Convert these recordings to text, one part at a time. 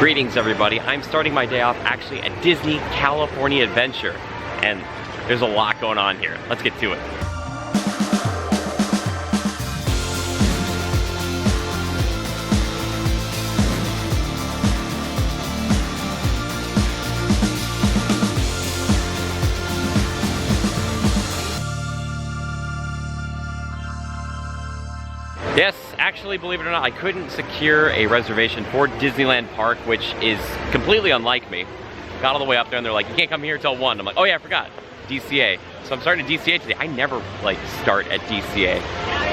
Greetings everybody, I'm starting my day off actually at Disney California Adventure, and there's a lot going on here. Let's get to it. Yes, actually, believe it or not, I couldn't secure a reservation for Disneyland Park, which is completely unlike me. Got all the way up there and they're like, you can't come here till 1. I'm like, oh yeah, I forgot, DCA. So I'm starting at DCA today. I never start at DCA.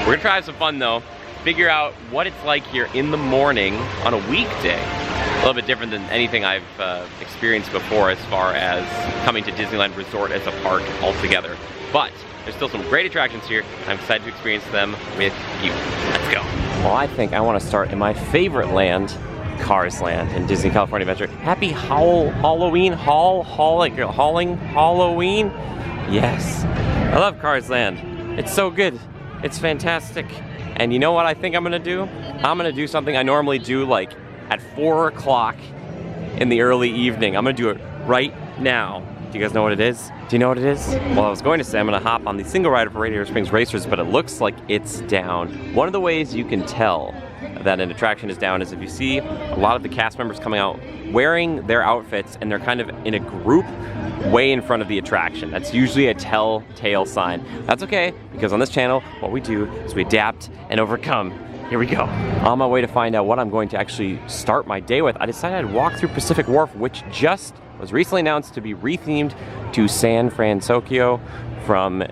We're gonna try some fun though. Figure out what it's like here in the morning on a weekday. A little bit different than anything I've experienced before as far as coming to Disneyland Resort as a park altogether. But there's still some great attractions here. I'm excited to experience them with you. Let's go. Well, I think I want to start in my favorite land, Cars Land in Disney California Adventure. Happy Halloween, Halloween. Yes, I love Cars Land. It's so good. It's fantastic. And you know what I think I'm gonna do? I'm gonna do something I normally do like at 4 o'clock in the early evening. I'm gonna do it right now. Do you guys know what it is? Do you know what it is? Well, I was going to say I'm gonna hop on the single rider for Radiator Springs Racers, but it looks like it's down. One of the ways you can tell that an attraction is down is if you see a lot of the cast members coming out wearing their outfits and they're kind of in a group way in front of the attraction. That's usually a telltale sign. That's okay, because on this channel, what we do is we adapt and overcome. Here we go. On my way to find out what I'm going to actually start my day with, I decided I'd walk through Pacific Wharf, which just was recently announced to be rethemed to San Francisco from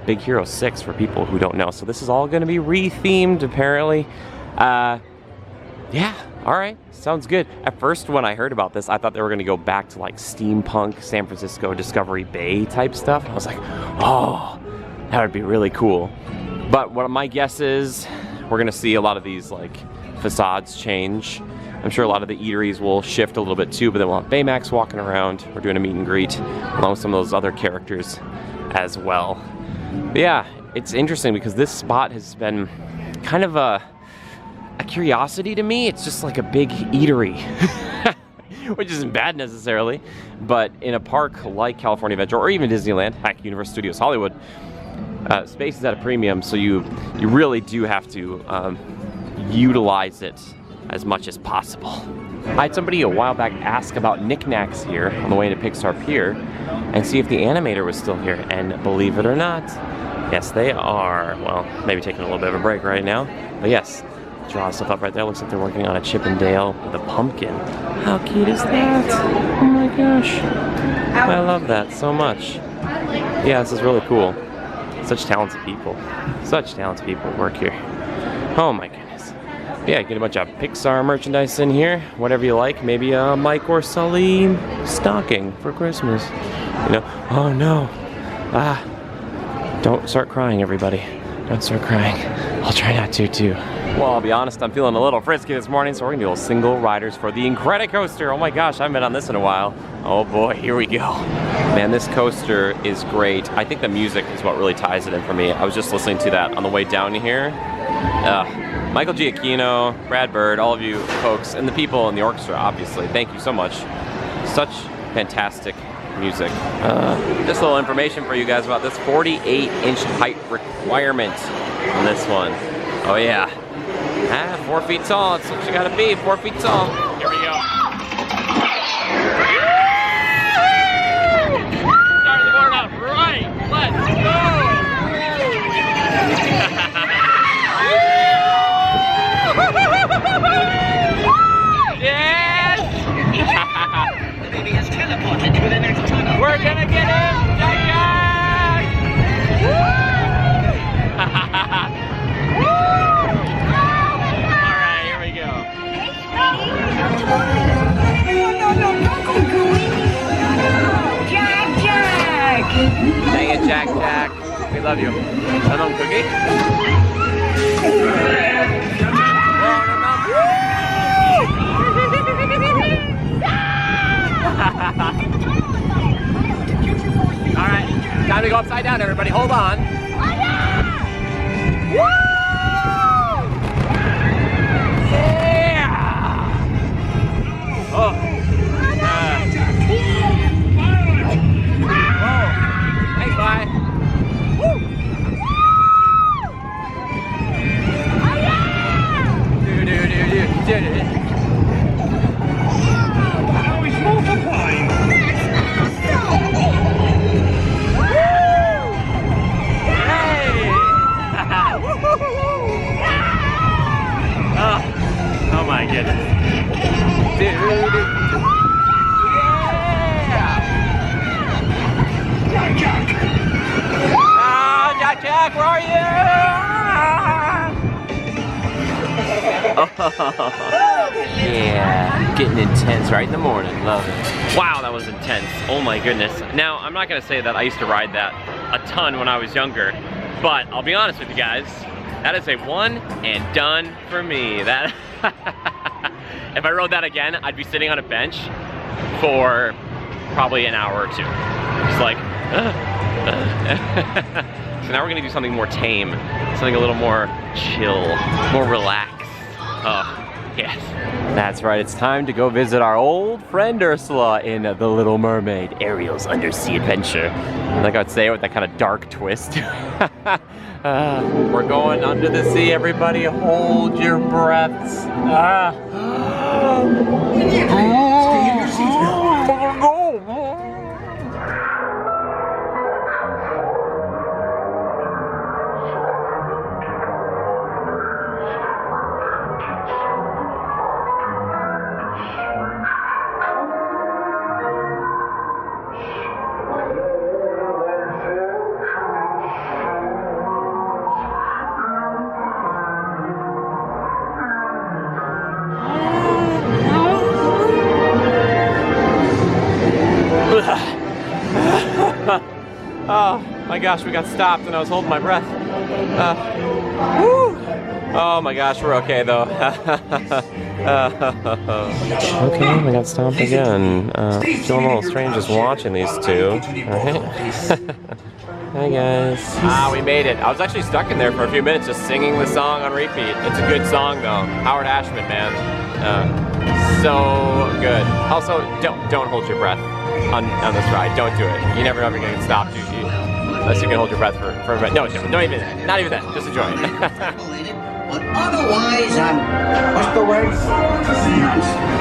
Big Hero 6 for people who don't know. So this is all gonna be rethemed apparently. Yeah, all right, sounds good. At first when I heard about this, I thought they were gonna go back to like steampunk San Francisco Discovery Bay type stuff. I was like, oh, that would be really cool. But what my guess is, we're gonna see a lot of these like facades change. I'm sure a lot of the eateries will shift a little bit too, but then we'll have Baymax walking around. We're doing a meet and greet along with some of those other characters as well. But yeah, it's interesting because this spot has been kind of a curiosity to me. It's just like a big eatery, which isn't bad necessarily, but in a park like California Adventure or even Disneyland, heck, Universal Studios Hollywood, space is at a premium, so you really do have to utilize it as much as possible. I had somebody a while back ask about knickknacks here on the way to Pixar Pier and see if the animator was still here, and believe it or not, yes they are. Well, maybe taking a little bit of a break right now, but yes, draw stuff up right there. Looks like they're working on a Chip and Dale with a pumpkin. How cute is that? Oh my gosh, I love that so much. Yeah, this is really cool. Such talented people work here. Oh my goodness. Yeah, get a bunch of Pixar merchandise in here, whatever you like. Maybe a Mike or Sully stocking for Christmas. You know, oh no. Don't start crying, everybody. Don't start crying. I'll try not to, too. Well, I'll be honest, I'm feeling a little frisky this morning, so we're gonna do a single riders for the Incredicoaster. Oh my gosh, I haven't been on this in a while. Oh boy, here we go. Man, this coaster is great. I think the music is what really ties it in for me. I was just listening to that on the way down here. Michael Giacchino, Brad Bird, all of you folks, and the people in the orchestra, obviously. Thank you so much. Such fantastic music. Just a little information for you guys about this 48-inch height requirement on this one. Oh yeah. 4 feet tall, that's what you gotta be, 4 feet tall. Here we go. Starting the board up right, let's go! Yes! The baby has teleported to the next tunnel. We're gonna get him! Jack! Alright, here we go. Jack! Dang it, Jack. We love you. Hello, Cookie. Alright, time to go upside down, everybody. Hold on. Yeah! Oh, Jack, Jack, where are you? Yeah, getting intense right in the morning. Love it. Wow, that was intense. Oh my goodness. Now, I'm not gonna say that I used to ride that a ton when I was younger, but I'll be honest with you guys, that is a one and done for me. That if I rode that again, I'd be sitting on a bench for probably an hour or two. Just like, So now we're gonna do something more tame, something a little more chill, more relaxed. Oh, yes. That's right, it's time to go visit our old friend Ursula in The Little Mermaid, Ariel's undersea adventure. Like I would say, with that kind of dark twist. We're going under the sea, everybody. Hold your breaths. Stay in your seats now. Oh my gosh, we got stopped and I was holding my breath. Woo. Oh my gosh, we're okay though. Okay, we got stopped again. Feeling a little strange just watching these two. Alright. Hi guys. We made it. I was actually stuck in there for a few minutes just singing the song on repeat. It's a good song though. Howard Ashman, man. So good. Also, don't hold your breath on this ride. Don't do it. You never know if you're gonna get stopped. Unless you can hold your breath for a minute. No, don't even that. Not even that. Just enjoy it. But otherwise, what's the word?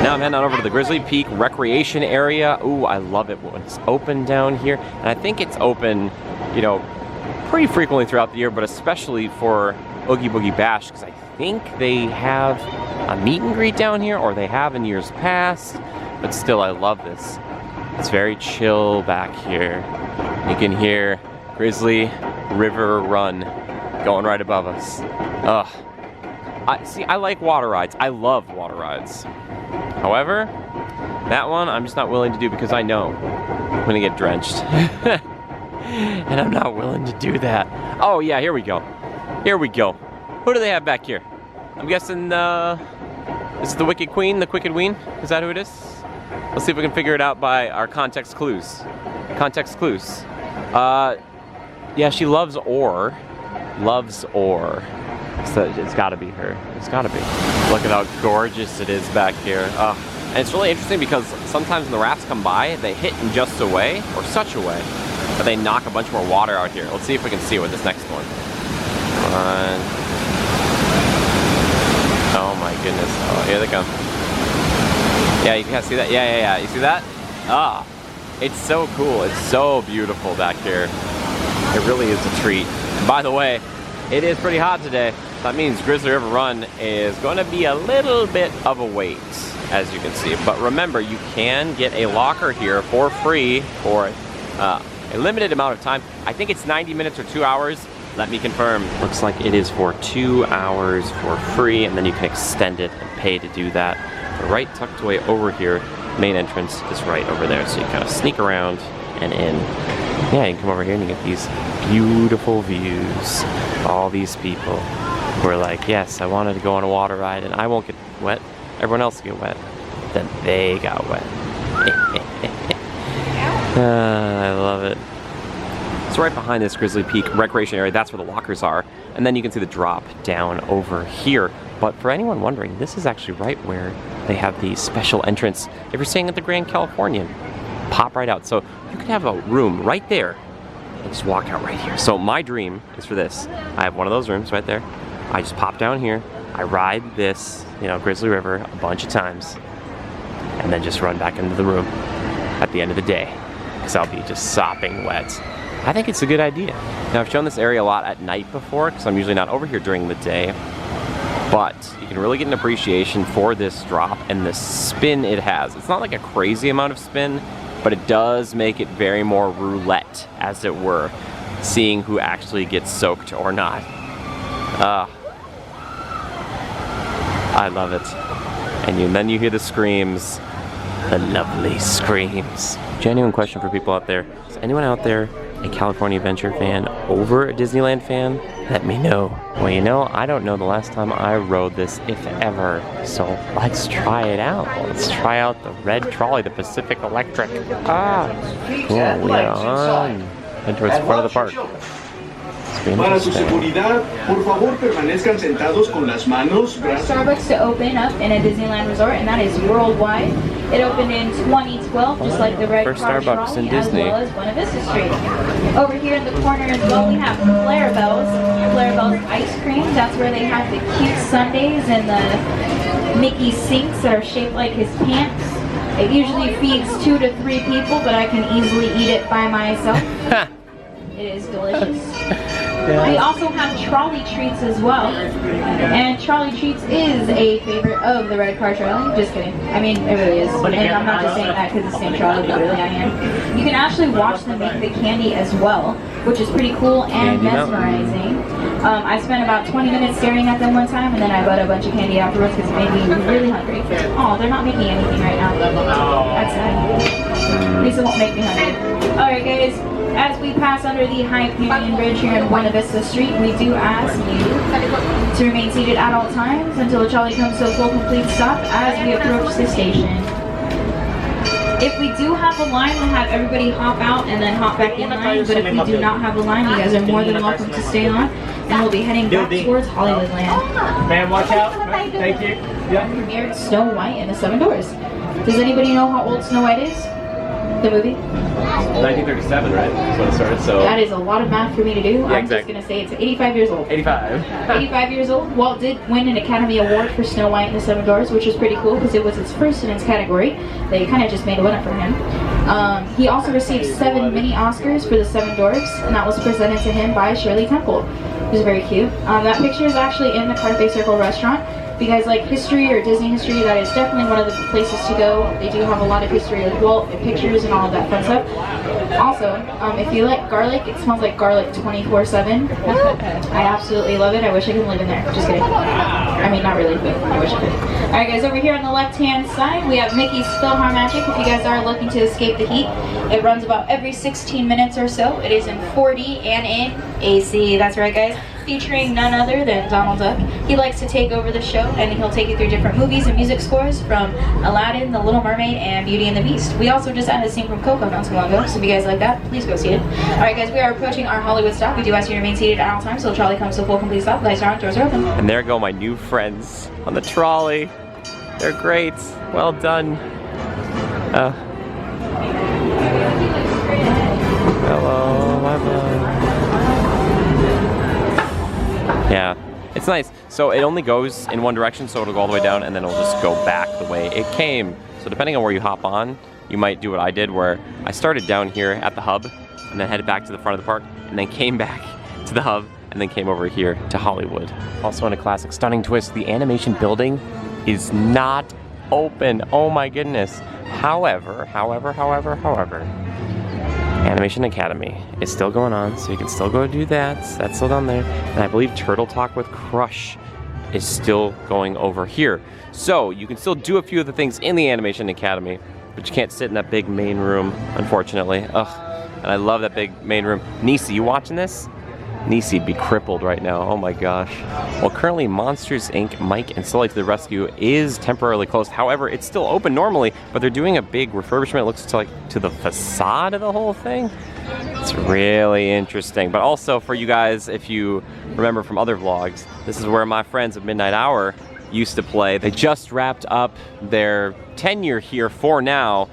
Now I'm heading on over to the Grizzly Peak recreation area. Ooh, I love it when it's open down here. And I think it's open, you know, pretty frequently throughout the year, but especially for Oogie Boogie Bash, because I think they have a meet and greet down here, or they have in years past. But still, I love this. It's very chill back here. You can hear Grizzly River Run going right above us. Ugh. I like water rides. I love water rides. However, that one I'm just not willing to do because I know I'm gonna get drenched. And I'm not willing to do that. Oh yeah, here we go. Here we go. Who do they have back here? I'm guessing, this is the Wicked Queen, the Quicked Ween? Is that who it is? Let's see if we can figure it out by our context clues. Context clues. Yeah, she loves ore. Loves ore. So it's gotta be her. It's gotta be. Look at how gorgeous it is back here. And it's really interesting because sometimes when the rafts come by, they hit in just a way, or such a way, that they knock a bunch more water out here. Let's see if we can see it with this next one. Come on. Oh my goodness. Oh, here they come. Yeah, you can see that. Yeah. You see that? It's so cool. It's so beautiful back here. It really is a treat. And by the way, it is pretty hot today. That means Grizzly River Run is going to be a little bit of a wait, as you can see. But remember, you can get a locker here for free for a limited amount of time. I think it's 90 minutes or 2 hours. Let me confirm. Looks like it is for 2 hours for free, and then you can extend it and pay to do that. But right tucked away over here, main entrance is right over there. So you kind of sneak around and in. Yeah, you can come over here and you get these beautiful views. All these people who are like, yes, I wanted to go on a water ride and I won't get wet. Everyone else will get wet. Then they got wet. I love it. So right behind this Grizzly Peak recreation area, that's where the lockers are. And then you can see the drop down over here. But for anyone wondering, this is actually right where they have the special entrance. If you're staying at the Grand Californian, pop right out. So you can have a room right there and just walk out right here. So my dream is for this. I have one of those rooms right there. I just pop down here. I ride this, Grizzly River a bunch of times and then just run back into the room at the end of the day because I'll be just sopping wet. I think it's a good idea. Now I've shown this area a lot at night before because I'm usually not over here during the day. but you can really get an appreciation for this drop and the spin it has. It's not like a crazy amount of spin, but it does make it very more roulette, as it were, seeing who actually gets soaked or not. I love it. And then you hear the screams, the lovely screams. Genuine question for people out there. Is anyone out there a California Adventure fan over a Disneyland fan? Let me know. Well, you know, I don't know the last time I rode this, if ever. So let's try it out. Let's try out the red trolley, the Pacific Electric. Cool, we are on. Head towards the front of the park. Para su seguridad, por favor permanezcan sentados con las manos. Starbucks to open up in a Disneyland resort, and that is worldwide. It opened in 2012, just like the red First car Starbucks trolley, in Disney. as well as Buena Vista Street. Over here in the corner as well, we have Clarabelle's ice cream. That's where they have the cute sundaes and the Mickey sinks that are shaped like his pants. It usually feeds 2 to 3 people, but I can easily eat it by myself. It is delicious. We also have Trolley Treats as well. And Trolley Treats is a favorite of the red car trolley. Just kidding. I mean, it really is. And I'm not just saying that because it's the same trolley, but really I am. You can actually watch them make the candy as well, which is pretty cool and mesmerizing. I spent about 20 minutes staring at them one time, and then I bought a bunch of candy afterwards because it made me really hungry. Oh, they're not making anything right now. That's sad. At least it won't make me hungry. Alright guys, as we pass under the Hyperion Bridge here in Buena Vista Street, we do ask you to remain seated at all times until the trolley comes to a full complete stop as we approach the station. If we do have a line, we'll have everybody hop out and then hop back in line, but if we do not have a line, you guys are more than welcome to stay on, and we'll be heading back towards Hollywoodland. Man, watch out. Thank you. Yeah. Premiered Snow White and the Seven Dwarfs. Does anybody know how old Snow White is? The movie? 1937, right? That's when it started, so... That is a lot of math for me to do. I'm exactly. just going to say it's 85 years old. 85. 85 years old. Walt did win an Academy Award for Snow White and the Seven Dwarfs, which was pretty cool because it was his first in its category. They kind of just made one up for him. He also received 7 mini Oscars for the Seven Dwarfs, and that was presented to him by Shirley Temple. It was very cute. That picture is actually in the Carthay Circle restaurant. If you guys like history or Disney history, that is definitely one of the places to go. They do have a lot of history with Walt and pictures and all of that fun stuff. Also, if you like garlic, it smells like garlic 24/7. I absolutely love it. I wish I could live in there. Just kidding. I mean, not really, but I wish I could. Alright guys, over here on the left-hand side, we have Mickey's PhilharMagic. If you guys are looking to escape the heat, it runs about every 16 minutes or so. It is in 4D and in AC. That's right, guys. Featuring none other than Donald Duck. He likes to take over the show, and he'll take you through different movies and music scores from Aladdin, The Little Mermaid, and Beauty and the Beast. We also just added a scene from Coco not too long ago, so if you guys like that, please go see it. Alright guys, we are approaching our Hollywood stop. We do ask you to remain seated at all times, so the trolley comes to a full complete stop. Lights are on, doors are open. And there go my new friends on the trolley. They're great. Well done. Hello, bye-bye. Yeah, it's nice. So it only goes in one direction, so it'll go all the way down, and then it'll just go back the way it came. So depending on where you hop on, you might do what I did, where I started down here at the hub, and then headed back to the front of the park, and then came back to the hub, and then came over here to Hollywood. Also in a classic stunning twist, the animation building is not open. Oh my goodness. However, Animation Academy is still going on, so you can still go do that. That's still down there. And I believe Turtle Talk with Crush is still going over here. So you can still do a few of the things in the Animation Academy, but you can't sit in that big main room, unfortunately. Ugh. And I love that big main room. Nisi, you watching this? Nisi'd be crippled right now. Oh my gosh. Well, currently Monsters Inc. Mike and Sully to the Rescue is temporarily closed. However, it's still open normally, but they're doing a big refurbishment. It looks to the facade of the whole thing. It's really interesting. But also for you guys, if you remember from other vlogs, this is where my friends at Midnight Hour used to play. They just wrapped up their tenure here for now,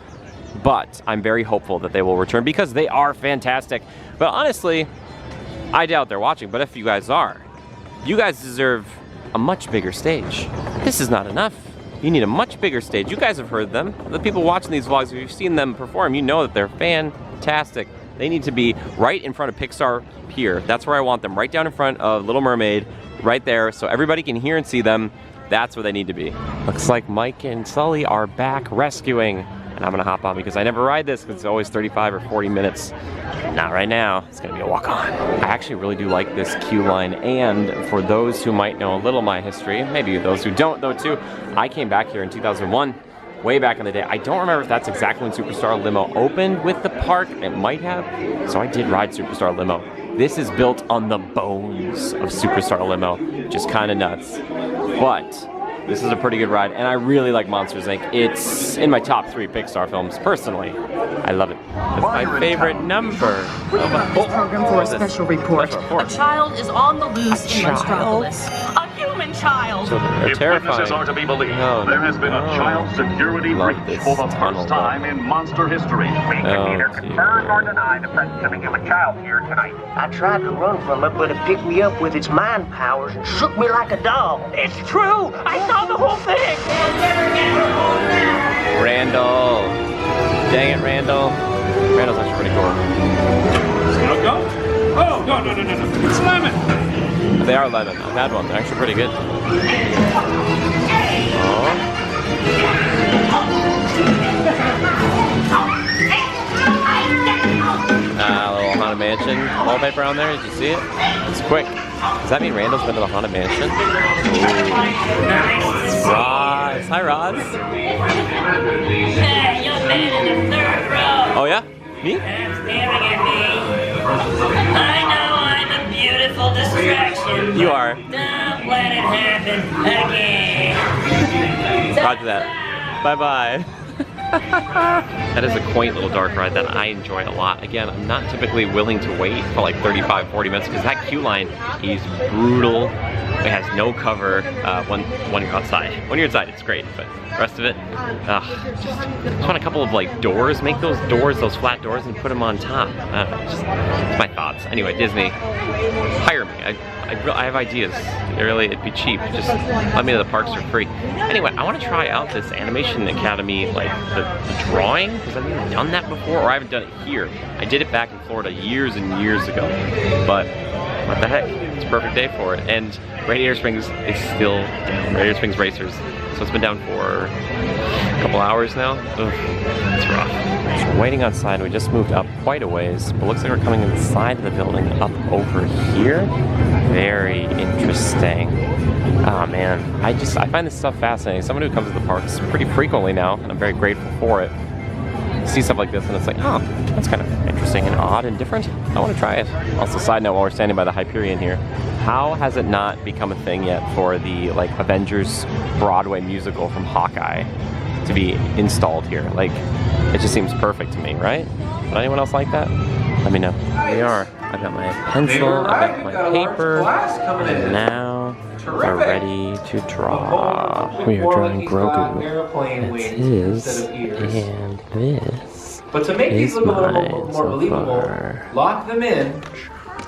but I'm very hopeful that they will return because they are fantastic. But honestly, I doubt they're watching, but if you guys are, you guys deserve a much bigger stage. This is not enough. You need a much bigger stage. You guys have heard them. The people watching these vlogs, if you've seen them perform, you know that they're fantastic. They need to be right in front of Pixar Pier. That's where I want them, right down in front of Little Mermaid, right there so everybody can hear and see them. That's where they need to be. Looks like Mike and Sully are back rescuing. And I'm gonna hop on because I never ride this because it's always 35 or 40 minutes. Not right now, it's gonna be a walk on. I actually really do like this queue line, and for those who might know a little of my history, maybe those who don't though too, I came back here in 2001, way back in the day. I don't remember if that's exactly when Superstar Limo opened with the park, it might have, so I did ride Superstar Limo. This is built on the bones of Superstar Limo, which is kind of nuts. But this is a pretty good ride, and I really like Monsters, Inc. It's in my top 3 Pixar films, personally. I love it. It's my favorite number. This program for a special report. A child is on the loose in Monstropolis. A human child. Children are If terrifying. witnesses are to be believed, No, there has been a child security Love breach this for the tunnel. first time in monster history. We can neither confirm nor deny the presence of a human child here tonight. I tried to run from it, but it picked me up with its mind powers and shook me like a doll. It's true! I saw the whole thing! Randall. Dang it, Randall. Randall's actually pretty cool. Still go? Oh, no. It's lemon. They are lemon. I've had one. They're actually pretty good. Little Haunted Mansion wallpaper on there. Did you see it? It's quick. Does that mean Randall's been to the Haunted Mansion? Roz. Hi, Roz. Hey, young man in the 3rd row. Oh, yeah? Me? Staring at me. I know I'm a beautiful distraction. You are. Don't let it happen again. Roger that. Bye-bye. That is a quaint little dark ride that I enjoy a lot. Again, I'm not typically willing to wait for like 35, 40 minutes because that queue line is brutal. It has no cover when you're outside. When you're inside, it's great, but the rest of it, just want a couple of like doors. Make those doors, those flat doors, and put them on top. Just my thoughts. Anyway, Disney, hire me. I have ideas. It'd be cheap. Just let me know the parks are free. Anyway, I want to try out this Animation Academy, like the drawing, because I've never done that before, or I haven't done it here. I did it back in Florida years and years ago, but what the heck? It's a perfect day for it. And Radiator Springs is still down. Radiator Springs Racers. So it's been down for a couple hours now. Ugh, it's rough. So we're waiting outside. We just moved up quite a ways, but looks like we're coming inside the building up over here. Very interesting. Oh man, I find this stuff fascinating. Someone who comes to the parks pretty frequently now, and I'm very grateful for it. See stuff like this and it's like, oh, that's kind of interesting and odd and different. I want to try it. Also, side note, while we're standing by the Hyperion here, how has it not become a thing yet for the like Avengers Broadway musical from Hawkeye to be installed here? Like, it just seems perfect to me, right? Would anyone else like that? Let me know. Here we are. I've got my pencil, I've got my paper, and now we're ready to draw. We are drawing Grogu. That's his, and this But to make these look a little mine more so believable, far. lock them in,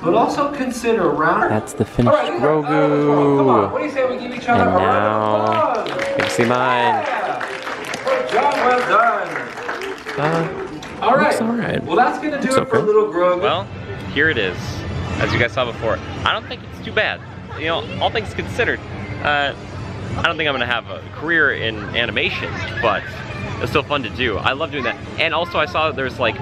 but also consider round. That's the finished All right, Grogu. come on, what do you say we give each other And a round now, of applause? you can see mine. Yeah. Good job, well done. All right. Looks all right. Well, that's gonna do Looks it for okay. little Grogu. Well, here it is. As you guys saw before, I don't think it's too bad. You know, all things considered, I don't think I'm gonna have a career in animation, but it's still fun to do. I love doing that. And also I saw that there's like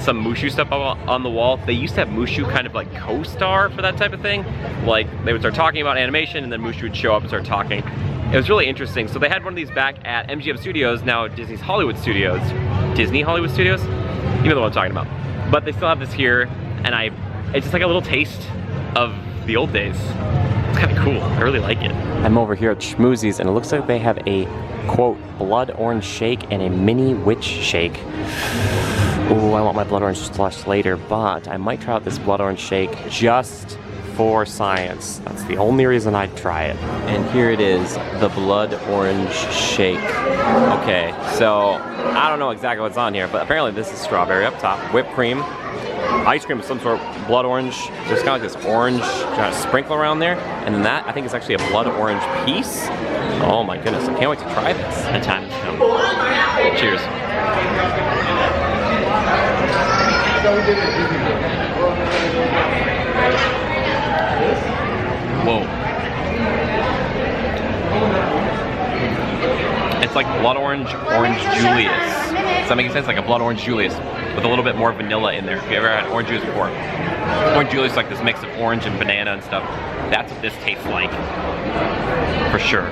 some Mushu stuff on the wall. They used to have Mushu kind of like co-star for that type of thing. Like they would start talking about animation and then Mushu would show up and start talking. It was really interesting. So they had one of these back at MGM Studios, now Disney's Hollywood Studios. Disney Hollywood Studios? You know the one I'm talking about. But they still have this here, and it's just like a little taste of the old days. It's kind of cool. I really like it. I'm over here at Schmoozies, and it looks like they have a, quote, blood orange shake and a mini witch shake. Ooh, I want my blood orange slush later, but I might try out this blood orange shake just for science. That's the only reason I'd try it. And here it is, the blood orange shake. Okay, so I don't know exactly what's on here, but apparently this is strawberry up top, whipped cream, ice cream of some sort, blood orange. There's kind of like this orange kind of sprinkle around there, and then that I think is actually a blood orange piece. Oh my goodness, I can't wait to try this. The time has come. Cheers. Whoa, like blood orange Julius. Does that make sense? Like a blood orange Julius with a little bit more vanilla in there. If you ever had orange juice before. Orange Julius is like this mix of orange and banana and stuff. That's what this tastes like. For sure.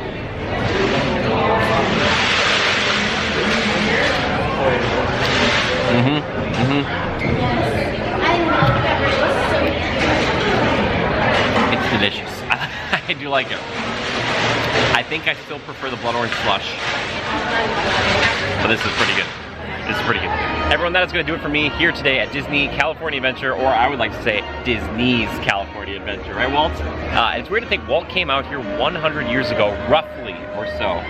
It's delicious. I do like it. I think I still prefer the blood orange slush. But this is pretty good. This is pretty good. Everyone, that is going to do it for me here today at Disney California Adventure, or I would like to say Disney's California Adventure, right, Walt? It's weird to think Walt came out here 100 years ago, roughly, or so.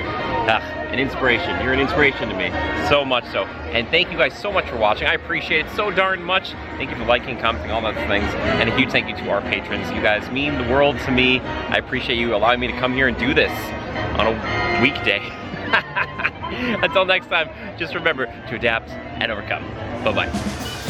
An inspiration. You're an inspiration to me. So much so. And thank you guys so much for watching. I appreciate it so darn much. Thank you for liking, commenting, all those things. And a huge thank you to our patrons. You guys mean the world to me. I appreciate you allowing me to come here and do this on a weekday. Until next time, just remember to adapt and overcome. Bye-bye.